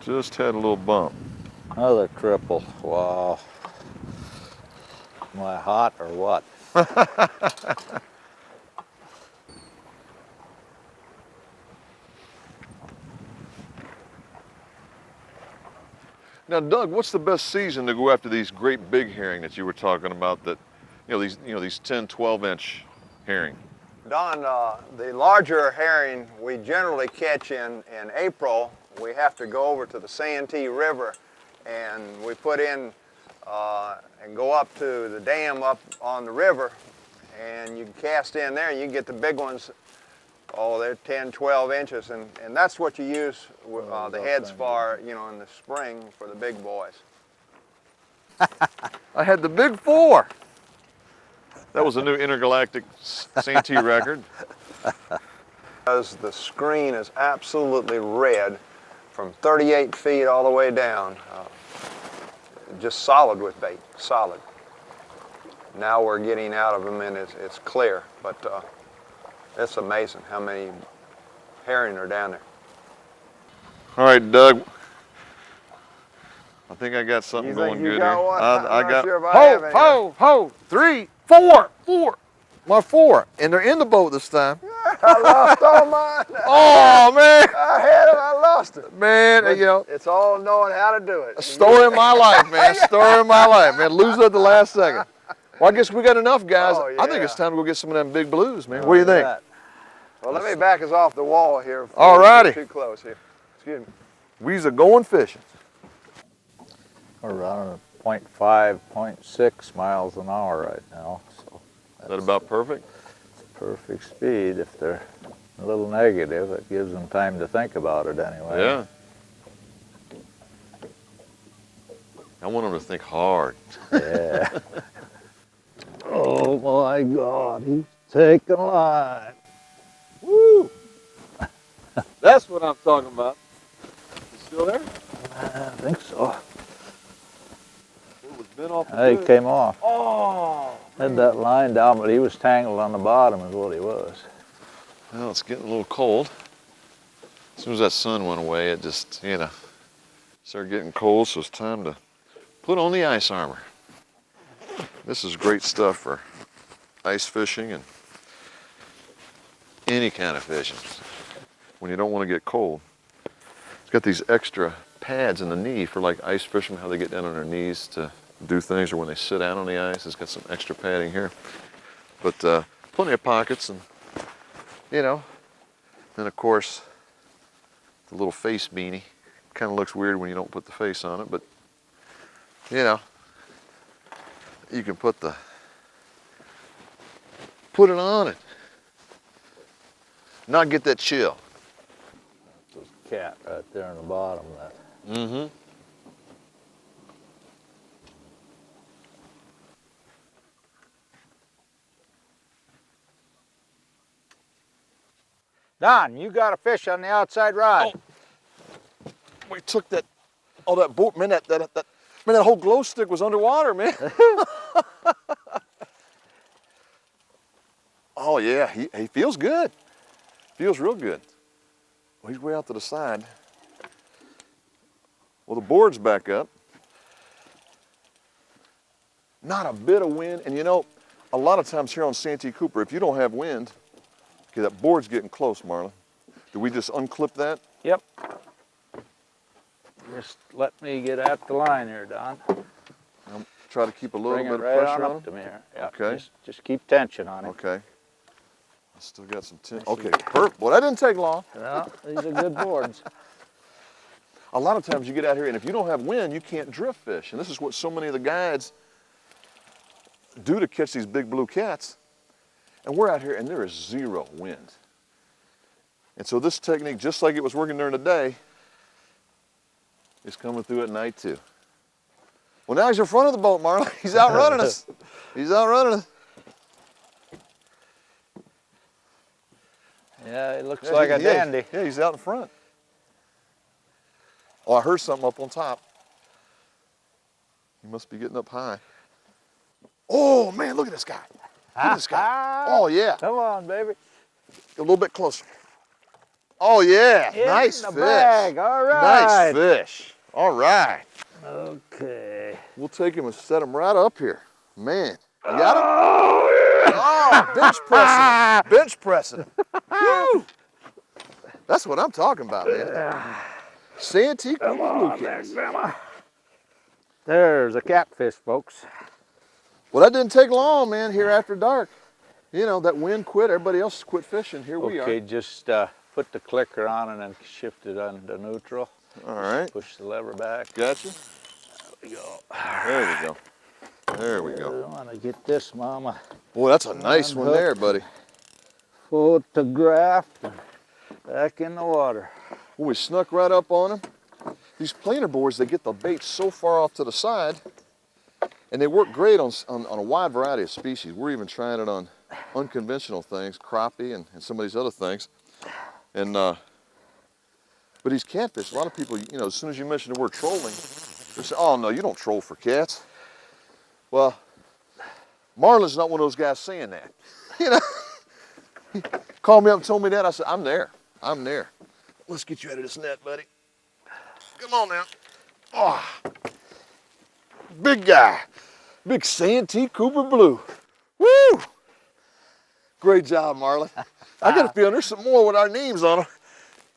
A: Just had a little bump.
B: Another triple. Wow. Am I hot or what?
A: Now, Doug, what's the best season to go after these great big herring that you were talking about? That, these 10, 12 inch herring?
C: Don, the larger herring we generally catch in April. We have to go over to the Santee River, and we put in and go up to the dam up on the river, and you can cast in there and you can get the big ones. Oh, they're 10, 12 inches, and that's what you use the heads for, you know, in the spring for the big boys.
A: I had the big 4. That was a new intergalactic Santee record.
C: Because the screen is absolutely red from 38 feet all the way down. Just solid with bait, solid. Now we're getting out of them and it's clear, but it's amazing how many herring are down there.
A: All right, Doug. I think I got something
C: You
A: going
C: think you
A: good
C: got
A: here.
C: one?
A: I
C: I'm not
A: got
C: sure if I have any.
A: ho, 3, 4, 4. My 4, and they're in the boat this time.
C: I lost all mine.
A: Oh man,
C: I had it, I lost it.
A: man,
C: But
A: you know,
C: it's all knowing how to do it.
A: a story of my life, man. Story of my life, man. Lose it at the last second. Well, I guess we got enough, guys.
C: Oh,
A: I think
C: yeah.
A: it's time to go get some of them big blues, man. What do you think?
C: Well, let me back us off the wall here.
A: All righty.
C: Too close here. Excuse me.
A: We's a going fishing.
B: We're running 0.5, 0.6 miles an hour right now. So
A: Is that about perfect?
B: perfect speed. If they're a little negative, it gives them time to think about it anyway.
A: Yeah. I want them to think hard.
B: Yeah. Oh my God, he's taking line.
A: Woo! That's what I'm talking about. You still there?
B: I think so.
A: It was bent off the
B: He
A: good.
B: came off.
A: Oh!
B: Had that line down, but he was tangled on the bottom is what he was.
A: Well, it's getting a little cold. As soon as that sun went away, it just, you know, started getting cold, so it's time to put on the ice armor. This is great stuff for ice fishing and any kind of fishing when you don't want to get cold. It's got these extra pads in the knee for like ice fishermen, how they get down on their knees to do things, or when they sit down on the ice. It's got some extra padding here. But plenty of pockets, and you know, then of course the little face beanie. Kind of looks weird when you don't put the face on it, but you know, you can put it on it. Not get that chill.
B: There's a cat right there on the bottom of that.
A: Mm-hmm.
B: Don, you got a fish on the outside rod.
A: Oh. We took that, oh, that boat, man, that whole glow stick was underwater, man. Oh yeah, he feels good. Feels real good. Well, he's way out to the side. Well, the board's back up. Not a bit of wind, and you know, a lot of times here on Santee Cooper, if you don't have wind, okay, that board's getting close, Marlon. Did we just unclip that?
B: Yep. Just let me get at the line here, Don.
A: I'll try to keep a little
B: Bring
A: bit
B: it
A: of
B: right
A: pressure
B: on
A: on
B: up
A: him.
B: to me here. Yep.
A: Okay.
B: Just keep tension on him.
A: Okay. I still got some tin. Okay, perfect. Well, that didn't take long.
B: Well, these are good boards.
A: A lot of times you get out here, and if you don't have wind, you can't drift fish. And this is what so many of the guides do to catch these big blue cats. And we're out here, and there is zero wind. And so this technique, just like it was working during the day, is coming through at night too. Well, now he's in front of the boat, Marlon. He's outrunning us. He's outrunning us.
B: Yeah, it looks like a
A: Yeah,
B: dandy.
A: Yeah, he's out in front. Oh, I heard something up on top. He must be getting up high. Oh, man, look at this guy. Look at this guy. Oh, yeah.
B: Come on, baby.
A: A little bit closer. Oh, yeah.
B: In
A: Nice
B: the
A: fish.
B: bag. All
A: Nice
B: right.
A: fish. All right.
B: Okay.
A: We'll take him and set him right up here. Man, you got him? Oh, yeah. Oh, bench pressing. Bench pressing. Woo. That's what I'm talking about, man. Santee blue cats.
B: There's a catfish, folks.
A: Well, that didn't take long, man, here after dark. You know, that wind quit, everybody else quit fishing. Here we are.
B: Okay, just put the clicker on and then shift it onto neutral.
A: All right.
B: Push the lever back.
A: Gotcha.
B: There we go.
A: There we go. There we go.
B: I want to get this mama
A: Boy, that's a nice one there, buddy.
B: photographed and back in the water.
A: Well, we snuck right up on them. These planer boards, they get the bait so far off to the side, and they work great on a wide variety of species. We're even trying it on unconventional things, crappie and some of these other things. And but these catfish, a lot of people, you know, as soon as you mention the word trolling, they say, oh no, you don't troll for cats. Well, Marlon's not one of those guys saying that. You know, he called me up and told me that. I said, I'm there. I'm there. Let's get you out of this net, buddy. Come on now. Oh, big guy. Big Santee Cooper Blue. Woo! Great job, Marlon. I got a feeling there's some more with our names on them.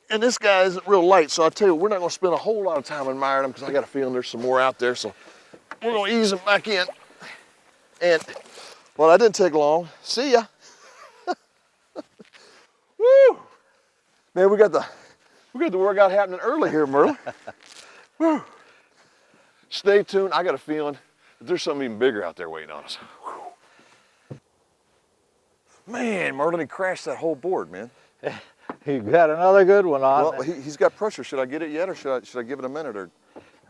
A: And this guy isn't real light, so I'll tell you, we're not going to spend a whole lot of time admiring them because I got a feeling there's some more out there. So we're going to ease them back in. And, well, that didn't take long. See ya. Woo! Man, we got the workout happening early here, Merle. Woo! Stay tuned. I got a feeling that there's something even bigger out there waiting on us. Whew. Man, Merlin, he crashed that whole board, man.
B: You got another good one on.
A: Well, he's got pressure. Should I get it yet, or should I give it a minute? Or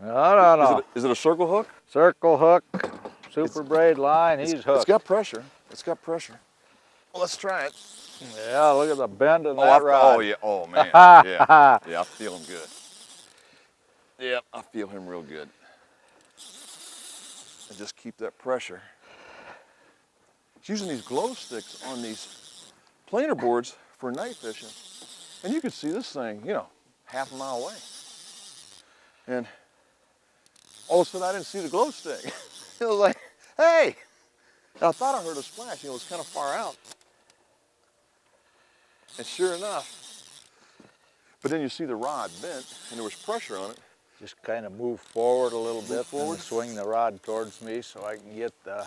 B: No.
A: Is it a circle hook?
B: Circle hook, super braid line. He's hooked.
A: It's got pressure. It's got pressure. Well, let's try it.
B: Yeah, look at the bend in that rod.
A: Oh yeah. Oh man. Yeah. Yeah. I feel him good. Yeah, I feel him real good. And just keep that pressure. He's using these glow sticks on these planer boards for night fishing. And you can see this thing, you know, half a mile away. And all of a sudden I didn't see the glow stick. It was like, hey! And I thought I heard a splash, you know, it was kind of far out. And sure enough, but then you see the rod bent and there was pressure on it.
B: Just kind of move forward a little bit
A: forward.
B: and swing the rod towards me so I can get the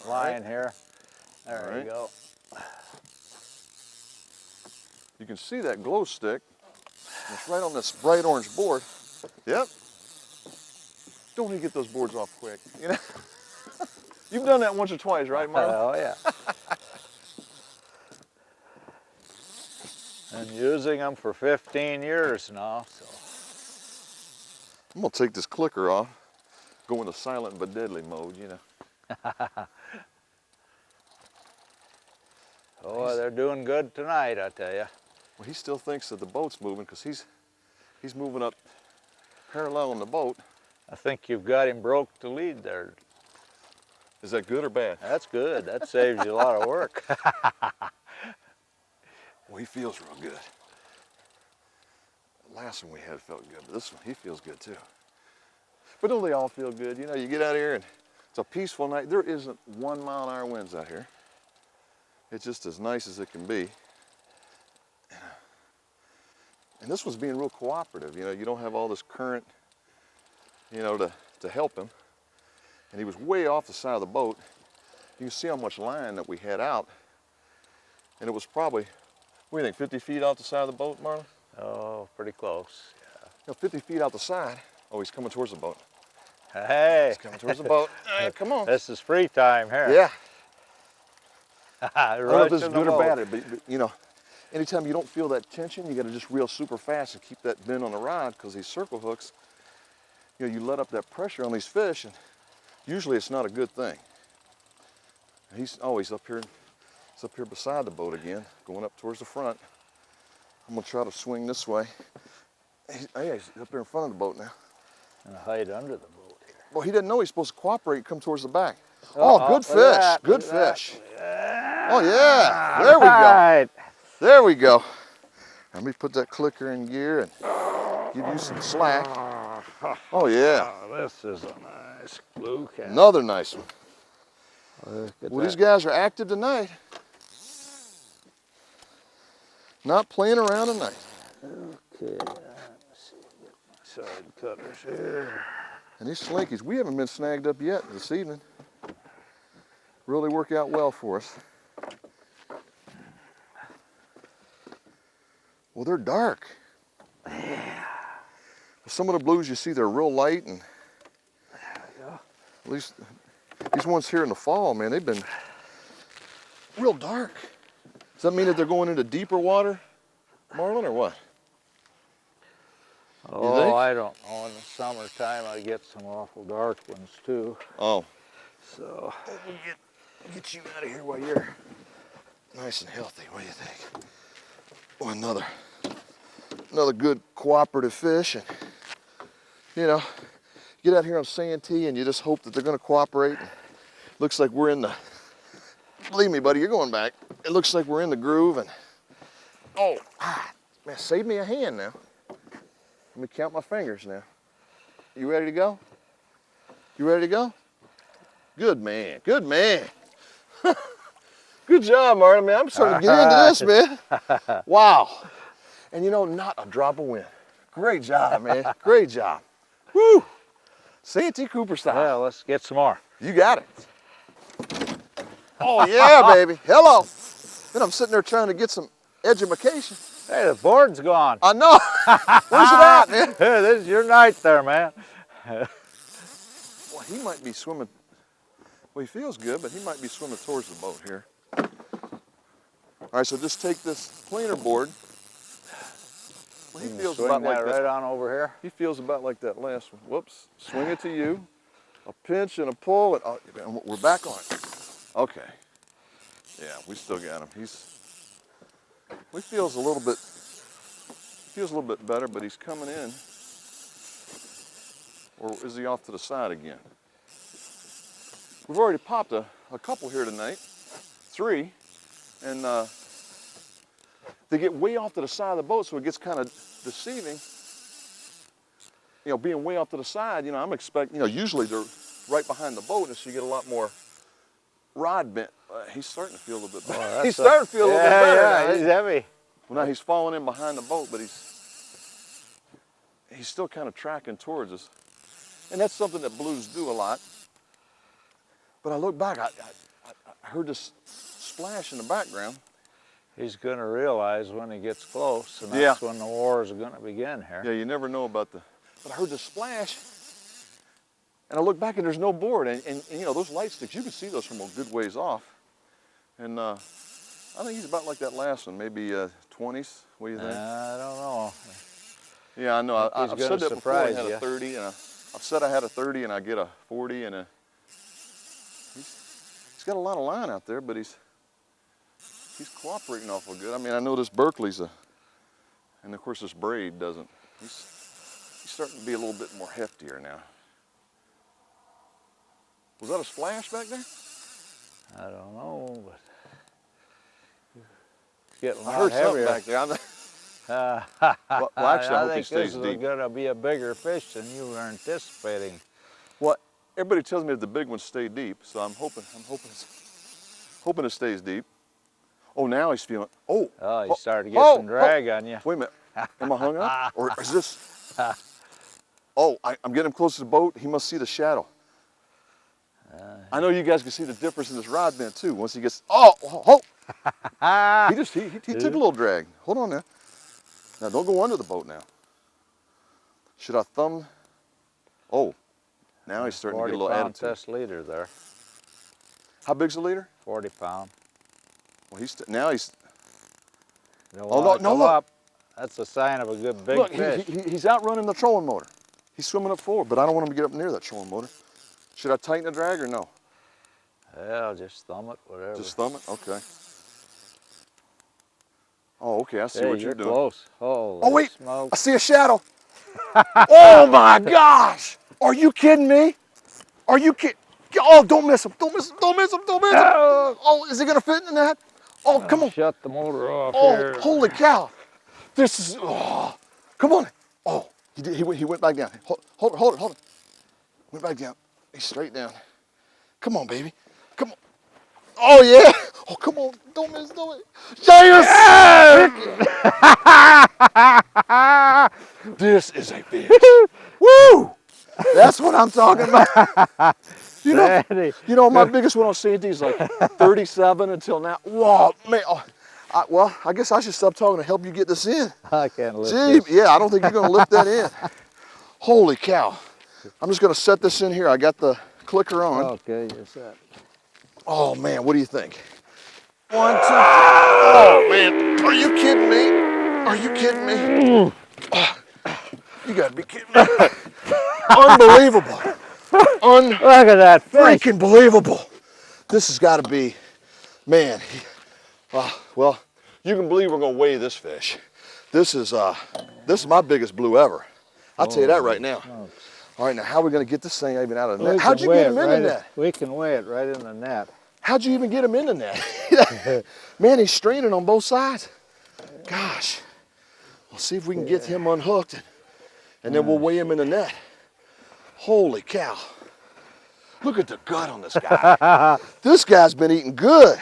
B: line here. There
A: All
B: we go.
A: You can see that glow stick. It's right on this bright orange board. Yep. Don't he get those boards off quick? You know? You've done that once or twice, right, Marlon?
B: Oh yeah. And using them for 15 years now, so.
A: I'm gonna take this clicker off, go into silent but deadly mode, you know.
B: Oh, they're doing good tonight, I tell you.
A: Well, he still thinks that the boat's moving because he's moving up parallel on the boat.
B: I think you've got him broke the lead there.
A: Is that good or bad?
B: That's good. That saves you a lot of work.
A: Well, he feels real good. The last one we had felt good, but this one, he feels good too. But don't they all feel good? You know, you get out here and it's a peaceful night. There isn't 1 mile-an-hour winds out here. It's just as nice as it can be. And this one's being real cooperative. You know, you don't have all this current, you know, to help him. And he was way off the side of the boat. You can see how much line that we had out. And it was probably, what do you think, 50 feet off the side of the boat, Marlon?
B: Oh, pretty close. Yeah.
A: You know, 50 feet out the side. Oh, he's coming towards the boat.
B: Hey.
A: He's coming towards the boat. All right, come on.
B: This is free time here.
A: Yeah. I don't know if this is
B: Right in
A: good
B: the
A: or
B: boat.
A: bad, but you know, anytime you don't feel that tension, you got to just reel super fast and keep that bend on the rod because these circle hooks, you know, you let up that pressure on these fish, and usually it's not a good thing. He's always up here. He's up here beside the boat again, going up towards the front. I'm gonna try to swing this way. He's up there in front of the boat now.
B: And hide under the boat here.
A: Well, he didn't know he's supposed to cooperate and come towards the back. Oh, good fish, good fish. Oh yeah, there we go.
B: Right.
A: There we go. Let me put that clicker in gear and give you some slack. Oh yeah.
B: Oh, this is a nice blue cat.
A: Another nice one.
B: Look at
A: Well,
B: that.
A: these guys are active tonight. Not playing around tonight.
B: Okay, let's see. Get my side cutters here.
A: And these slinkies, we haven't been snagged up yet this evening. Really work out well for us. Well, they're dark. Some of the blues you see, they're real light, and at least these ones here in the fall, man, they've been real dark. Does that mean that they're going into deeper water, Marlon, or what?
B: Oh, I don't know. In the summertime, I get some awful dark ones too.
A: Oh.
B: So
A: We'll get you out of here while you're nice and healthy. What do you think? Oh, another good cooperative fish, and you know, get out here on Santee and you just hope that they're going to cooperate. Looks like we're in the. Believe me, buddy, you're going back. It looks like we're in the groove, and man, save me a hand now. Let me count my fingers now. You ready to go? You ready to go? Good man, good man. Good job, Martin, man. I'm starting to get into this, man. Wow. And you know, not a drop of wind. Great job, man. Great job. Woo! Santee Cooper style.
B: yeah, let's get some more.
A: You got it. Oh, yeah, baby. Hello. Then I'm sitting there trying to get some edumacation.
B: Hey, the board's gone.
A: I know. Where's it at, man?
B: Hey, this is your night there, man.
A: Well, he might be swimming. Well, he feels good, but he might be swimming towards the boat here. All right, so just take this planer board. Well, he feels
B: Swing
A: about
B: that
A: like
B: right
A: that.
B: on over here.
A: He feels about like that last one. Whoops. Swing it to you. A pinch and a pull, and we're back on it. Okay. Yeah, we still got him. He feels a little bit better, but he's coming in. Or is he off to the side again? We've already popped a couple here tonight, 3, and they get way off to the side of the boat, so it gets kind of deceiving. You know, being way off to the side, you know, I'm expecting, you know, usually they're right behind the boat, and so you get a lot more rod bent. He's starting to feel a little bit better.
B: Oh,
A: He's starting to feel a little bit better.
B: Yeah,
A: now.
B: he's heavy.
A: Well, now he's falling in behind the boat, but he's still kind of tracking towards us. And that's something that blues do a lot. But I look back, I heard this splash in the background.
B: He's going to realize when he gets close, and that's when the wars are going to begin here.
A: Yeah, you never know about the. But I heard the splash, and I look back, and there's no board. And you know, those light sticks, you can see those from a good ways off. And I think he's about like that last one, maybe 20s. What do you think?
B: I don't know.
A: Yeah, I know. I've said that before. I had
B: you.
A: a 30, and I've said I had a 30, and I get a 40, and he's got a lot of line out there, but he's cooperating awful good. I mean, I know this Berkeley's and of course this braid doesn't. He's starting to be a little bit more heftier now. Was that a splash back there?
B: I don't know, but it's getting a
A: I
B: lot
A: heard
B: heavier.
A: something back there. Well, actually, I hope he
B: think
A: stays
B: this
A: deep.
B: is going to be a bigger fish than you were anticipating.
A: Well, everybody tells me that the big ones stay deep, so I'm hoping it stays deep. Oh, now he's feeling. Oh,
B: he's starting to get some drag on you.
A: Wait a minute. Am I hung up? Or is this? Oh, I'm getting him close to the boat. He must see the shadow. I know you guys can see the difference in this rod bend too. Once he gets. Oh. He took a little drag. Hold on now. Now don't go under the boat now. Should I thumb? Oh, now he's starting to get a little
B: 40-pound
A: attitude.
B: test leader there.
A: How big's the leader?
B: 40 pound.
A: Well, now he's.
B: No, up. That's a sign of a good big
A: Look,
B: fish.
A: he's outrunning the trolling motor. He's swimming up forward, but I don't want him to get up near that trolling motor. Should I tighten the drag or no?
B: Well, just thumb it, whatever.
A: Just thumb it? Okay. Oh, okay, I see
B: Hey,
A: what you're doing.
B: Close. Oh,
A: wait,
B: smoke.
A: I see a shadow. Oh my gosh! Are you kidding me? Are you kidding? Oh, don't miss him, don't miss him, don't miss him, don't miss him. Oh, is he gonna fit in that? Oh, come on.
B: Shut the motor off
A: Oh,
B: here.
A: holy cow. This is, come on. Oh, he went back down. Hold it. Went back down. He's straight down. Come on, baby. Come on. Oh, yeah. Oh, come on. Don't miss. Yes! This is a fish. Woo! That's what I'm talking about. You know, my biggest one on Santee is like 37 until now. Whoa, man. Oh, Well, I guess I should stop talking to help you get this in.
B: I can't lift
A: Gee,
B: this.
A: yeah, I don't think you're gonna lift that in. Holy cow. I'm just gonna set this in here. I got the clicker on.
B: Okay, you're set.
A: Oh man, what do you think? 1, 2, 3. Oh man, are you kidding me? Are you kidding me? Oh, you gotta be kidding me. Unbelievable.
B: Look at that fish.
A: Freaking believable. This has gotta be, man. Well, you can believe we're gonna weigh this fish. This is my biggest blue ever. I'll tell you that right now.
B: Oh.
A: All right, now how are we gonna get this thing even out of the
B: We
A: net?
B: can
A: How'd you
B: weigh
A: get
B: it
A: him in
B: right
A: the net?
B: We can weigh it right in the net.
A: How'd you even get him in the net? Man, he's straining on both sides. Gosh. We'll see if we can get him unhooked and then we'll weigh him in the net. Holy cow. Look at the gut on this guy. This guy's been eating good.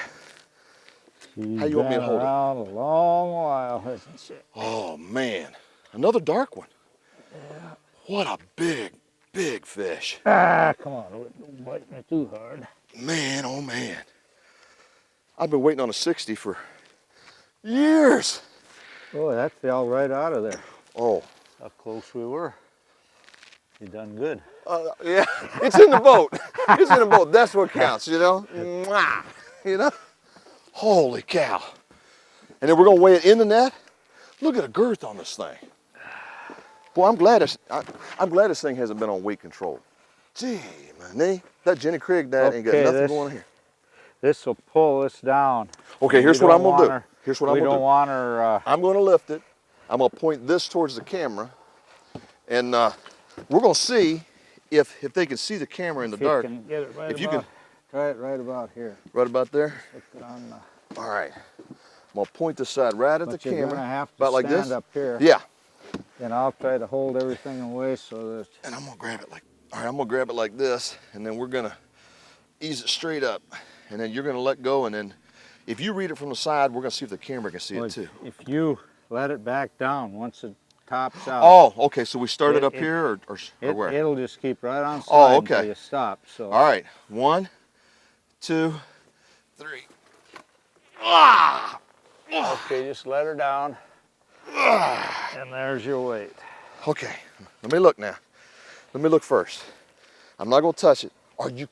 A: How you want me to hold it?
B: Around a long while, hasn't she?
A: Oh man, another dark one.
B: Yeah.
A: What a big, big fish.
B: Ah, come on, don't bite me too hard.
A: Man, oh man. I've been waiting on a 60 for years.
B: Oh, that fell right out of there.
A: Oh.
B: How close we were. You done good.
A: Yeah, it's in the boat. It's in the boat. That's what counts, you know? Mwah. You know? Holy cow. And then we're going to weigh it in the net. Look at the girth on this thing. Boy, I'm glad this thing hasn't been on weight control. Gee, man, that Jenny Craig dad ain't got nothing going on here.
B: This will pull this down.
A: Okay, here's what I'm going to do. Here's what I'm going to do.
B: We don't want her...
A: I'm going to lift it. I'm going to point this towards the camera. And we're going to see if they can see the camera in the dark.
B: Can get it right
A: if you can,
B: try it right about here.
A: Right about there? All right. I'm going to point this side right at the camera.
B: You're going to have to
A: about like this?
B: up here.
A: Yeah.
B: And I'll try to hold everything away so that...
A: And I'm going to grab it like... All right, I'm going to grab it like this. And then we're going to ease it straight up. And then you're going to let go. And then if you read it from the side, we're going to see if the camera can see it too.
B: If you let it back down once it tops out.
A: Oh, okay. So we started up here or where?
B: It'll just keep right on slide until you stop. So.
A: All right. 1, 2, 3. Ah!
B: Okay, just let her down. And there's your weight.
A: Okay. Let me look now. Let me look first. I'm not going to touch it. Are you...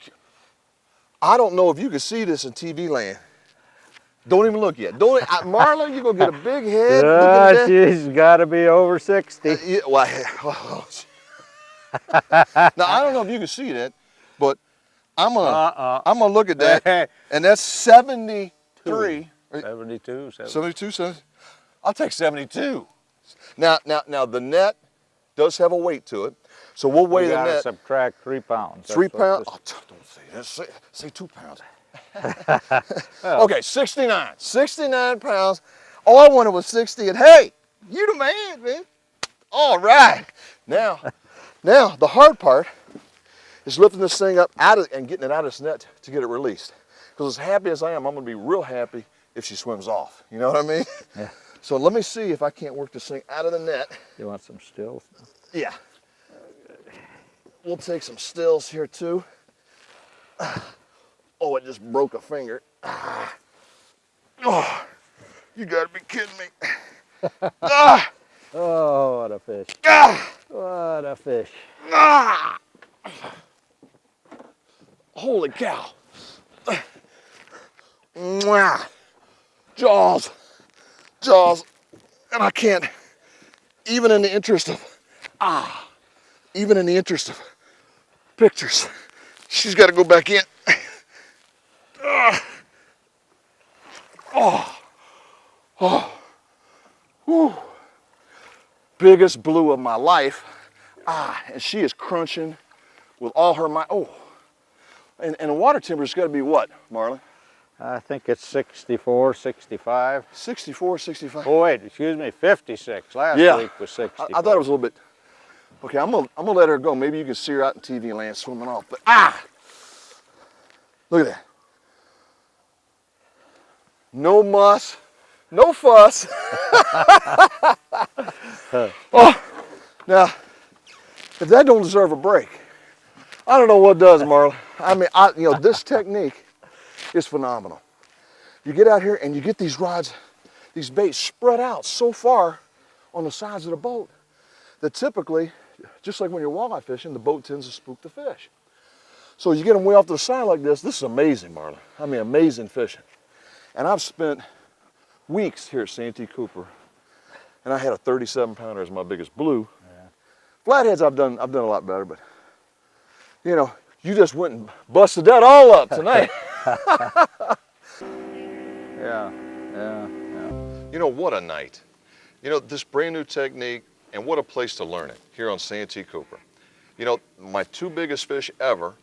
A: I don't know if you can see this in TV land. Don't even look yet. Marla, you're going to get a big head.
B: She's got to be over 60.
A: Yeah, well, now, I don't know if you can see that, but I'm gonna look at that, and that's 73.
B: 72.
A: 72. I'll take 72. Now, the net does have a weight to it, so we'll weigh the net.
B: Subtract 3 pounds.
A: 3 pounds? Oh, don't say that. Say 2 pounds. Okay, 69. 69 pounds. All I wanted was 60, and hey, you the man. All right. Now, the hard part is lifting this thing up and getting it out of this net to get it released. Because as happy as I am, I'm going to be real happy if she swims off. You know what I mean?
B: Yeah.
A: So let me see if I can't work this thing out of the net.
B: You want some stills?
A: Yeah. We'll take some stills here too. Oh, it just broke a finger. Oh, you gotta be kidding me.
B: Oh, what a fish. What a fish.
A: Holy cow. Jaws. Jaws. And I can't, even in the interest of pictures, she's got to go back in. Biggest blue of my life. And she is crunching with all her might. Oh, and the water temperature's got to be what, Marlon?
B: I think it's 64, 65.
A: 64, 65.
B: Oh wait, excuse me, 56. Last week was 60.
A: I thought it was a little bit. Okay, I'm gonna let her go. Maybe you can see her out in TV land swimming off. But look at that. No muss, no fuss. Oh, now, if that don't deserve a break, I don't know what does, Marla. I mean, this technique is phenomenal. You get out here and you get these rods these baits spread out so far on the sides of the boat that typically, just like when you're walleye fishing, the boat tends to spook the fish. So you get them way off to the side like this. This is amazing, Marlon. I mean, amazing fishing. And I've spent weeks here at Santee Cooper, and I had a 37-pounder as my biggest blue. Yeah. Flatheads I've done a lot better, but you know, you just went and busted that all up tonight.
B: Yeah.
A: You know, what a night. You know, this brand new technique, and what a place to learn it here on Santee Cooper. You know, my 2 biggest fish ever,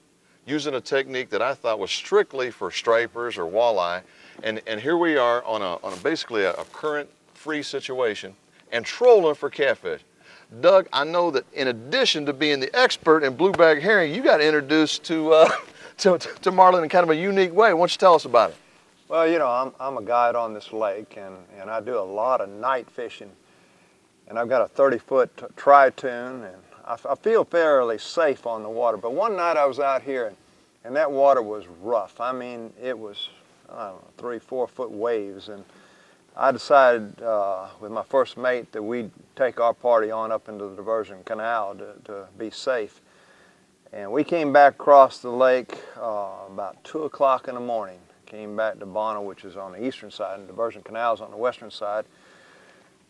A: using a technique that I thought was strictly for stripers or walleye, and here we are on a basically a current-free situation and trolling for catfish. Doug, I know that in addition to being the expert in blueback herring, you got introduced to Marlon in kind of a unique way. Why don't you tell us about it?
C: Well, you know, I'm a guide on this lake, and I do a lot of night fishing. And I've got a 30-foot tri-tune, and I feel fairly safe on the water. But one night I was out here, and that water was rough. I mean, it was, I don't know, 3-4 foot waves. And I decided with my first mate that we'd take our party on up into the diversion canal to be safe. And we came back across the lake about 2 o'clock in the morning. Came back to Bono, which is on the eastern side, and diversion canal's on the western side.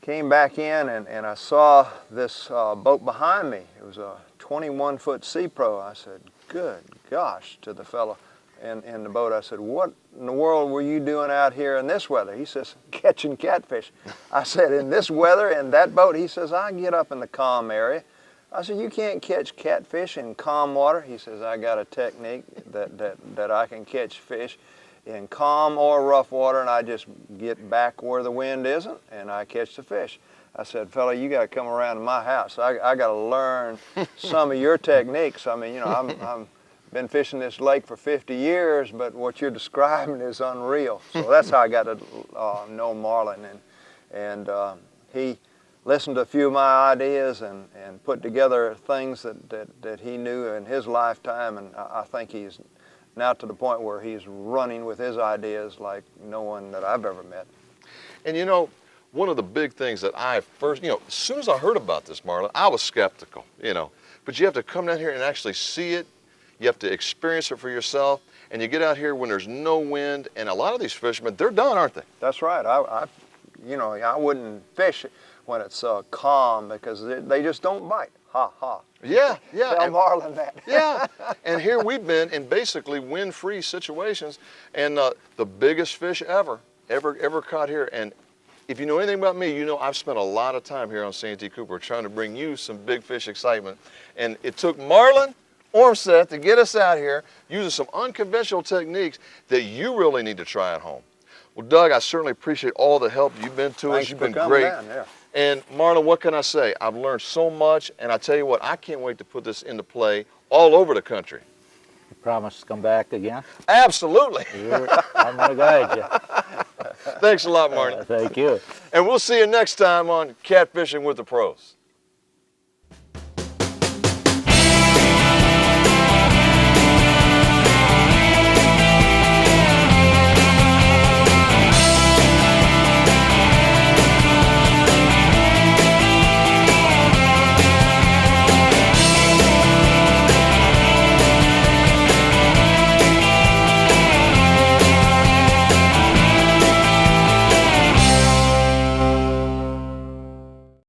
C: Came back in, and I saw this boat behind me. It was a 21-foot Sea Pro. I said, good gosh, to the fellow in the boat. I said, what in the world were you doing out here in this weather? He says, catching catfish. I said, in this weather, in that boat? He says, I get up in the calm area. I said, you can't catch catfish in calm water. He says, I got a technique that I can catch fish in calm or rough water, and I just get back where the wind isn't, and I catch the fish. I said, fella, you got to come around to my house. I got to learn some of your techniques. I mean, you know, I've been fishing this lake for 50 years, but what you're describing is unreal. So that's how I got to know Marlon, and he listened to a few of my ideas and put together things that he knew in his lifetime, and I think he's now to the point where he's running with his ideas like no one that I've ever met.
A: And you know, one of the big things that I first, you know, as soon as I heard about this, Marlon, I was skeptical, you know. But you have to come down here and actually see it. You have to experience it for yourself. And you get out here when there's no wind. And a lot of these fishermen, they're done, aren't they?
C: That's right. You know, I wouldn't fish when it's calm because they just don't bite. Ha ha.
A: Yeah.
C: Tell Marlon that.
A: Yeah. And here we've been in basically wind-free situations, and the biggest fish ever caught here. And if you know anything about me, you know I've spent a lot of time here on Santee Cooper trying to bring you some big fish excitement. And it took Marlon Ormseth to get us out here using some unconventional techniques that you really need to try at home. Well, Doug, I certainly appreciate all the help you've been to us. You've been great.
C: Down, yeah.
A: And Marlon, what can I say? I've learned so much, and I tell you what, I can't wait to put this into play all over the country.
B: You promise to come back again?
A: Absolutely.
B: I'm going to guide you.
A: Thanks a lot, Marlon.
B: Thank you.
A: And we'll see you next time on Catfishing with the Pros.